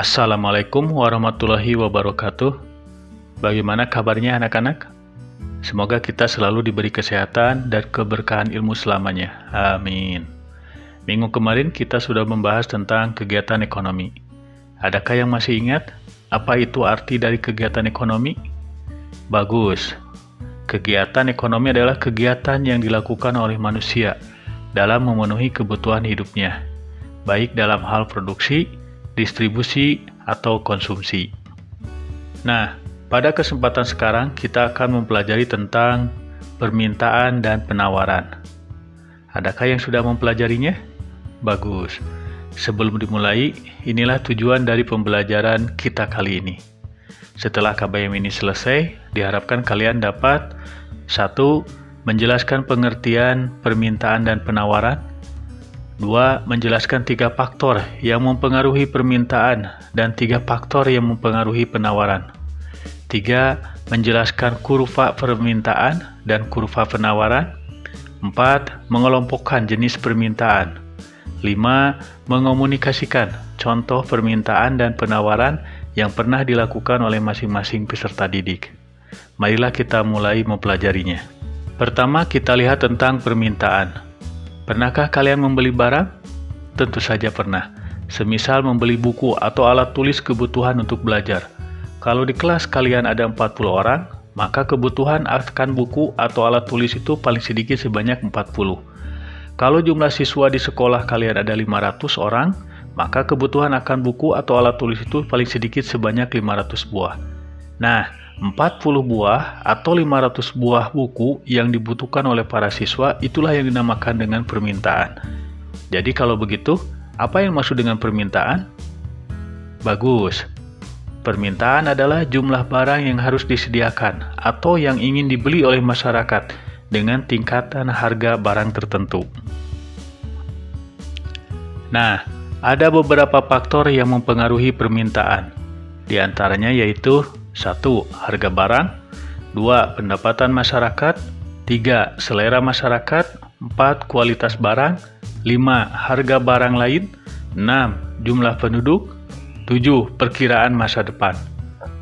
Assalamualaikum warahmatullahi wabarakatuh. Bagaimana kabarnya anak-anak? Semoga kita selalu diberi kesehatan dan keberkahan ilmu selamanya. Amin. Minggu kemarin kita sudah membahas tentang kegiatan ekonomi. Adakah yang masih ingat apa itu arti dari kegiatan ekonomi? Bagus. Kegiatan ekonomi adalah kegiatan yang dilakukan oleh manusia dalam memenuhi kebutuhan hidupnya, baik dalam hal produksi, distribusi, atau konsumsi. Nah, pada kesempatan sekarang kita akan mempelajari tentang permintaan dan penawaran. Adakah yang sudah mempelajarinya? Bagus. Sebelum dimulai, inilah tujuan dari pembelajaran kita kali ini. Setelah KBM ini selesai, diharapkan kalian dapat 1. Menjelaskan pengertian permintaan dan penawaran. 2. Menjelaskan 3 faktor yang mempengaruhi permintaan dan 3 faktor yang mempengaruhi penawaran. 3. Menjelaskan kurva permintaan dan kurva penawaran. 4. Mengelompokkan jenis permintaan. 5. Mengomunikasikan contoh permintaan dan penawaran yang pernah dilakukan oleh masing-masing peserta didik. Marilah kita mulai mempelajarinya. Pertama, kita lihat tentang permintaan. Pernahkah kalian membeli barang? Tentu saja pernah. Semisal membeli buku atau alat tulis kebutuhan untuk belajar. Kalau di kelas kalian ada 40 orang, maka kebutuhan akan buku atau alat tulis itu paling sedikit sebanyak 40. Kalau jumlah siswa di sekolah kalian ada 500 orang, maka kebutuhan akan buku atau alat tulis itu paling sedikit sebanyak 500 buah. Nah, 40 buah atau 500 buah buku yang dibutuhkan oleh para siswa itulah yang dinamakan dengan permintaan. Jadi kalau begitu, apa yang maksud dengan permintaan? Bagus. Permintaan adalah jumlah barang yang harus disediakan atau yang ingin dibeli oleh masyarakat dengan tingkatan harga barang tertentu. Nah, ada beberapa faktor yang mempengaruhi permintaan. Di antaranya yaitu 1. Harga barang. 2. Pendapatan masyarakat. 3. Selera masyarakat. 4. Kualitas barang. 5. Harga barang lain. 6. Jumlah penduduk. 7. Perkiraan masa depan.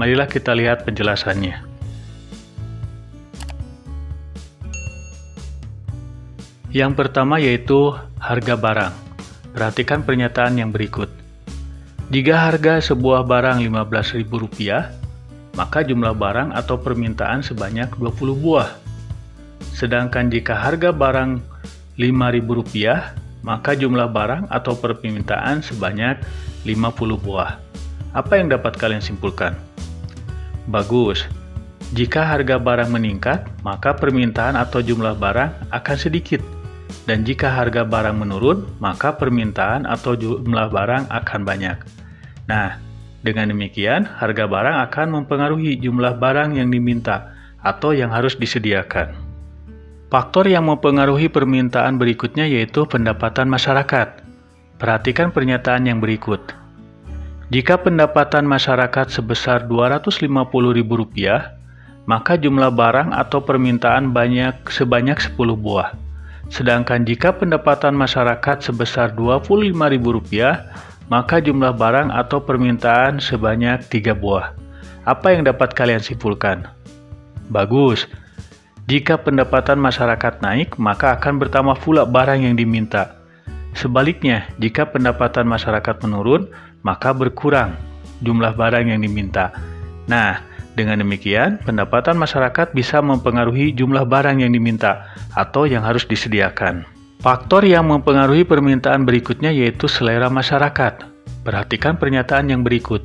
Marilah kita lihat penjelasannya. Yang pertama yaitu harga barang. Perhatikan pernyataan yang berikut. Jika harga sebuah barang Rp15.000, maka jumlah barang atau permintaan sebanyak 20 buah. Sedangkan jika harga barang Rp5.000, maka jumlah barang atau permintaan sebanyak 50 buah. Apa yang dapat kalian simpulkan? Bagus. Jika harga barang meningkat, maka permintaan atau jumlah barang akan sedikit. Dan jika harga barang menurun, maka permintaan atau jumlah barang akan banyak. Nah, dengan demikian, harga barang akan mempengaruhi jumlah barang yang diminta atau yang harus disediakan. Faktor yang mempengaruhi permintaan berikutnya yaitu pendapatan masyarakat. Perhatikan pernyataan yang berikut. Jika pendapatan masyarakat sebesar Rp250.000, maka jumlah barang atau permintaan sebanyak 10 buah. Sedangkan jika pendapatan masyarakat sebesar Rp25.000, maka jumlah barang atau permintaan sebanyak 3 buah. Apa yang dapat kalian simpulkan? Bagus. Jika pendapatan masyarakat naik, maka akan bertambah pula barang yang diminta. Sebaliknya, jika pendapatan masyarakat menurun, maka berkurang jumlah barang yang diminta. Nah, dengan demikian, pendapatan masyarakat bisa mempengaruhi jumlah barang yang diminta atau yang harus disediakan. Faktor yang mempengaruhi permintaan berikutnya yaitu selera masyarakat. Perhatikan pernyataan yang berikut.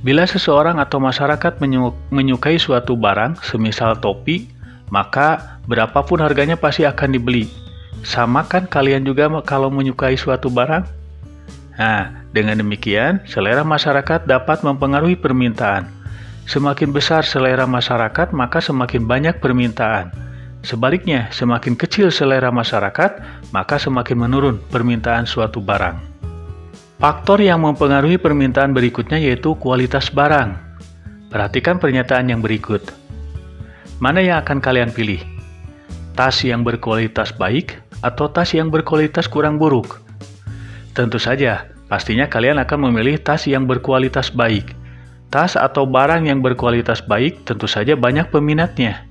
Bila seseorang atau masyarakat menyukai suatu barang, semisal topi, maka berapapun harganya pasti akan dibeli. Sama kan kalian juga kalau menyukai suatu barang? Nah, dengan demikian, selera masyarakat dapat mempengaruhi permintaan. Semakin besar selera masyarakat, maka semakin banyak permintaan. Sebaliknya, semakin kecil selera masyarakat, maka semakin menurun permintaan suatu barang. Faktor yang mempengaruhi permintaan berikutnya yaitu kualitas barang. Perhatikan pernyataan yang berikut. Mana yang akan kalian pilih? Tas yang berkualitas baik atau tas yang berkualitas kurang buruk? Tentu saja, pastinya kalian akan memilih tas yang berkualitas baik. Tas atau barang yang berkualitas baik tentu saja banyak peminatnya.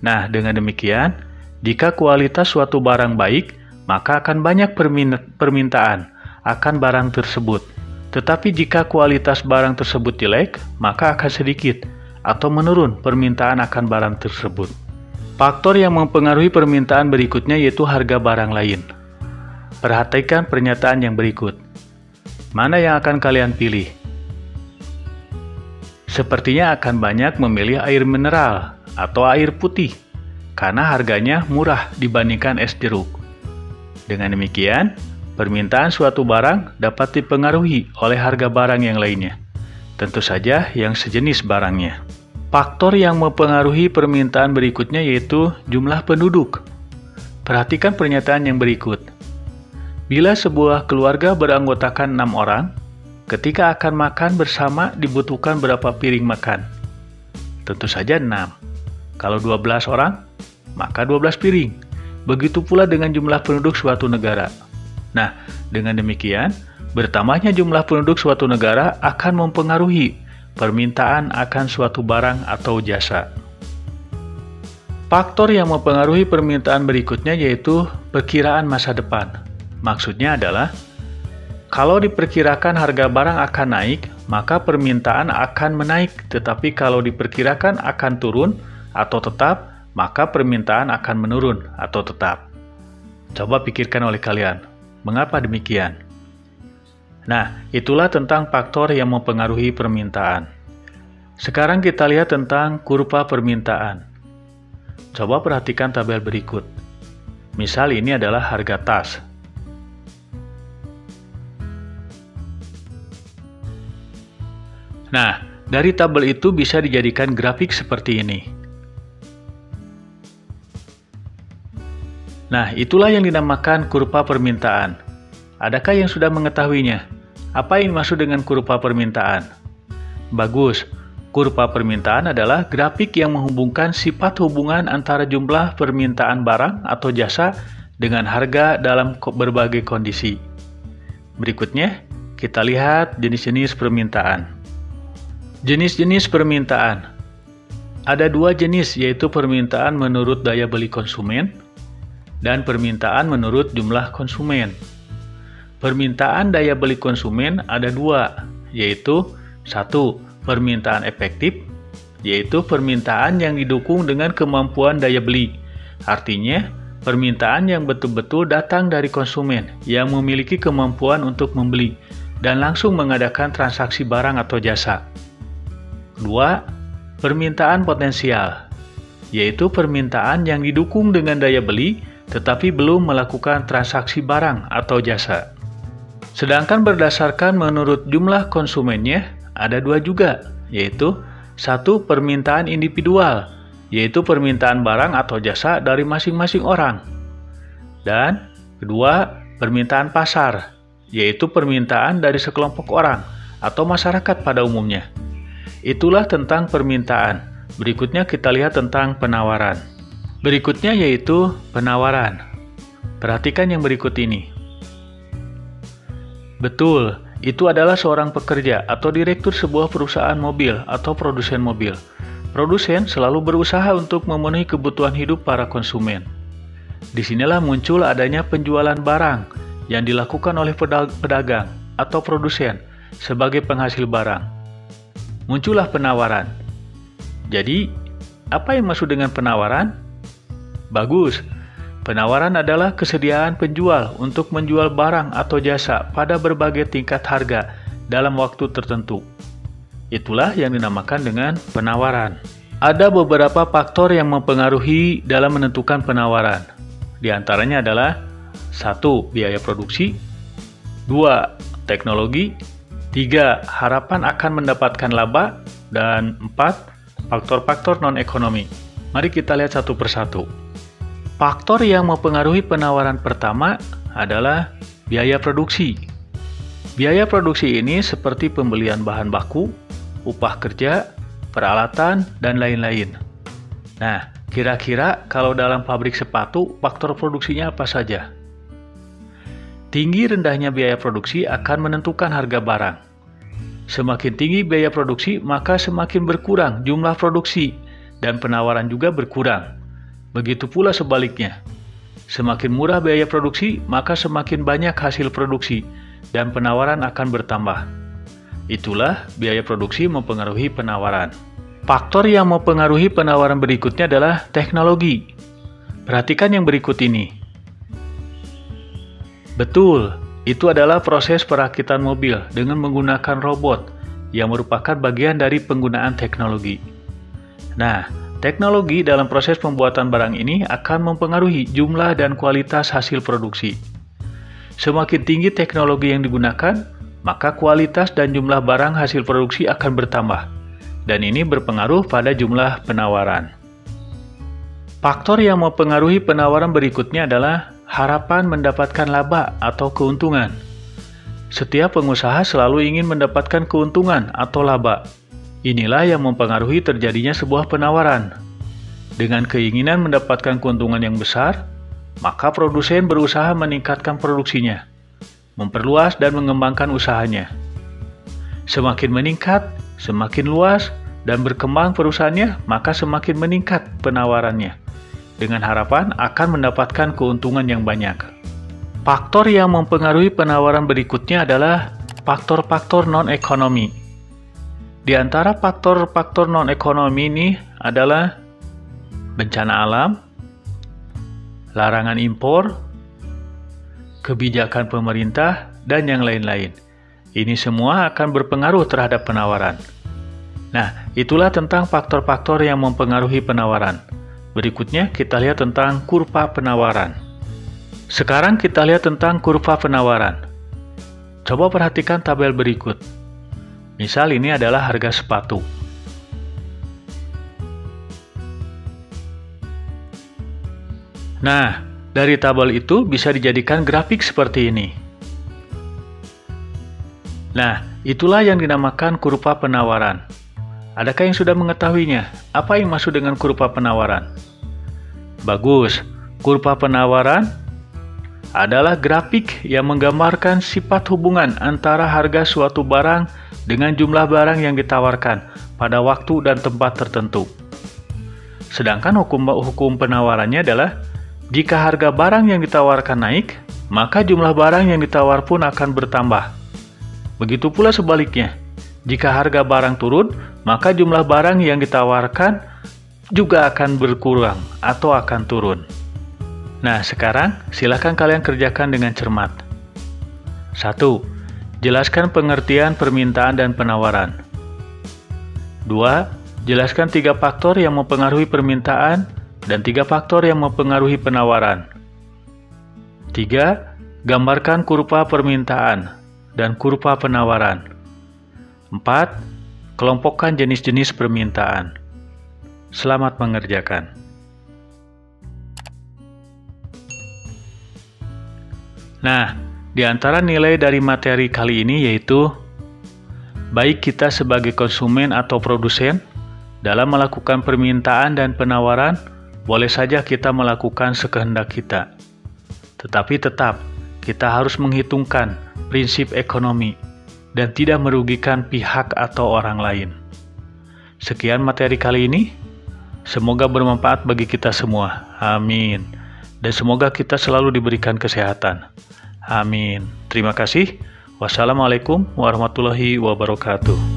Nah, dengan demikian, jika kualitas suatu barang baik, maka akan banyak permintaan akan barang tersebut. Tetapi jika kualitas barang tersebut jelek, maka akan sedikit atau menurun permintaan akan barang tersebut. Faktor yang mempengaruhi permintaan berikutnya yaitu harga barang lain. Perhatikan pernyataan yang berikut. Mana yang akan kalian pilih? Sepertinya akan banyak memilih air mineral atau air putih karena harganya murah dibandingkan es jeruk. Dengan demikian, permintaan suatu barang dapat dipengaruhi oleh harga barang yang lainnya. Tentu saja yang sejenis barangnya. Faktor yang mempengaruhi permintaan berikutnya yaitu jumlah penduduk. Perhatikan pernyataan yang berikut. Bila sebuah keluarga beranggotakan 6 orang, ketika akan makan bersama dibutuhkan berapa piring makan? Tentu saja 6. Kalau 12 orang, maka 12 piring. Begitu pula dengan jumlah penduduk suatu negara. Nah, dengan demikian, bertambahnya jumlah penduduk suatu negara akan mempengaruhi permintaan akan suatu barang atau jasa. Faktor yang mempengaruhi permintaan berikutnya yaitu perkiraan masa depan. Maksudnya adalah, kalau diperkirakan harga barang akan naik, maka permintaan akan menaik. Tetapi kalau diperkirakan akan turun atau tetap, maka permintaan akan menurun atau tetap. Coba pikirkan oleh kalian, mengapa demikian? Nah, itulah tentang faktor yang mempengaruhi permintaan. Sekarang kita lihat tentang kurva permintaan. Coba perhatikan tabel berikut. Misal ini adalah harga tas. Nah, dari tabel itu bisa dijadikan grafik seperti ini. Nah, itulah yang dinamakan kurva permintaan. Adakah yang sudah mengetahuinya? Apa yang dimaksud dengan kurva permintaan? Bagus, kurva permintaan adalah grafik yang menghubungkan sifat hubungan antara jumlah permintaan barang atau jasa dengan harga dalam berbagai kondisi. Berikutnya, kita lihat jenis-jenis permintaan. Jenis-jenis permintaan. Ada 2 jenis, yaitu permintaan menurut daya beli konsumen dan permintaan menurut jumlah konsumen. Permintaan daya beli konsumen ada 2, yaitu 1. Permintaan efektif, yaitu permintaan yang didukung dengan kemampuan daya beli. Artinya, permintaan yang betul-betul datang dari konsumen yang memiliki kemampuan untuk membeli dan langsung mengadakan transaksi barang atau jasa. 2. Permintaan potensial, yaitu permintaan yang didukung dengan daya beli tetapi belum melakukan transaksi barang atau jasa. Sedangkan berdasarkan menurut jumlah konsumennya, ada 2 juga, yaitu 1. Permintaan individual, yaitu permintaan barang atau jasa dari masing-masing orang. Dan 2. Permintaan pasar, yaitu permintaan dari sekelompok orang atau masyarakat pada umumnya. Itulah tentang permintaan. Berikutnya kita lihat tentang penawaran. Berikutnya yaitu penawaran. Perhatikan yang berikut ini. Betul, itu adalah seorang pekerja atau direktur sebuah perusahaan mobil atau produsen mobil. Produsen selalu berusaha untuk memenuhi kebutuhan hidup para konsumen. Disinilah muncul adanya penjualan barang yang dilakukan oleh pedagang atau produsen sebagai penghasil barang. Muncullah penawaran. Jadi, apa yang maksud dengan penawaran? Bagus. Penawaran adalah kesediaan penjual untuk menjual barang atau jasa pada berbagai tingkat harga dalam waktu tertentu. Itulah yang dinamakan dengan penawaran. Ada beberapa faktor yang mempengaruhi dalam menentukan penawaran. Di antaranya adalah 1. Biaya produksi, 2. Teknologi, 3. Harapan akan mendapatkan laba, dan 4. Faktor-faktor non-ekonomi. Mari kita lihat satu persatu. Faktor yang mempengaruhi penawaran pertama adalah biaya produksi. Biaya produksi ini seperti pembelian bahan baku, upah kerja, peralatan, dan lain-lain. Nah, kira-kira kalau dalam pabrik sepatu, faktor produksinya apa saja? tinggi rendahnya biaya produksi akan menentukan harga barang. Semakin tinggi biaya produksi, maka semakin berkurang jumlah produksi dan penawaran juga berkurang. Begitu pula sebaliknya. Semakin murah biaya produksi, maka semakin banyak hasil produksi dan penawaran akan bertambah. Itulah biaya produksi mempengaruhi penawaran. Faktor yang mempengaruhi penawaran berikutnya adalah teknologi. Perhatikan yang berikut ini. Betul, itu adalah proses perakitan mobil dengan menggunakan robot yang merupakan bagian dari penggunaan teknologi. Nah, teknologi dalam proses pembuatan barang ini akan mempengaruhi jumlah dan kualitas hasil produksi. Semakin tinggi teknologi yang digunakan, maka kualitas dan jumlah barang hasil produksi akan bertambah, dan ini berpengaruh pada jumlah penawaran. Faktor yang mempengaruhi penawaran berikutnya adalah harapan mendapatkan laba atau keuntungan. Setiap pengusaha selalu ingin mendapatkan keuntungan atau laba. Inilah yang mempengaruhi terjadinya sebuah penawaran. Dengan keinginan mendapatkan keuntungan yang besar, maka produsen berusaha meningkatkan produksinya, memperluas dan mengembangkan usahanya. Semakin meningkat, semakin luas, dan berkembang perusahaannya, maka semakin meningkat penawarannya, dengan harapan akan mendapatkan keuntungan yang banyak. Faktor yang mempengaruhi penawaran berikutnya adalah faktor-faktor non-ekonomi. Di antara faktor-faktor non-ekonomi ini adalah bencana alam, larangan impor, kebijakan pemerintah, dan yang lain-lain. Ini semua akan berpengaruh terhadap penawaran. Nah, itulah tentang faktor-faktor yang mempengaruhi penawaran. Berikutnya kita lihat tentang kurva penawaran. Sekarang kita lihat tentang kurva penawaran. Coba perhatikan tabel berikut. Misal ini adalah harga sepatu. Nah, dari tabel itu bisa dijadikan grafik seperti ini. Nah, itulah yang dinamakan kurva penawaran. Adakah yang sudah mengetahuinya? Apa yang maksud dengan kurva penawaran? Bagus, kurva penawaran adalah grafik yang menggambarkan sifat hubungan antara harga suatu barang dengan jumlah barang yang ditawarkan pada waktu dan tempat tertentu. Sedangkan hukum penawarannya adalah jika harga barang yang ditawarkan naik, maka jumlah barang yang ditawar pun akan bertambah. Begitu pula sebaliknya, jika harga barang turun, maka jumlah barang yang ditawarkan juga akan berkurang atau akan turun. Nah, sekarang silakan kalian kerjakan dengan cermat. 1. Jelaskan pengertian permintaan dan penawaran. 2. Jelaskan 3 faktor yang mempengaruhi permintaan dan 3 faktor yang mempengaruhi penawaran. 3. Gambarkan kurva permintaan dan kurva penawaran. 4. Kelompokkan jenis-jenis permintaan. Selamat mengerjakan. Nah, di antara nilai dari materi kali ini yaitu baik kita sebagai konsumen atau produsen dalam melakukan permintaan dan penawaran, boleh saja kita melakukan sekehendak kita. Tetapi tetap, kita harus menghitungkan prinsip ekonomi dan tidak merugikan pihak atau orang lain. Sekian materi kali ini. Semoga bermanfaat bagi kita semua. Amin. Dan semoga kita selalu diberikan kesehatan. Amin. Terima kasih. Wassalamualaikum warahmatullahi wabarakatuh.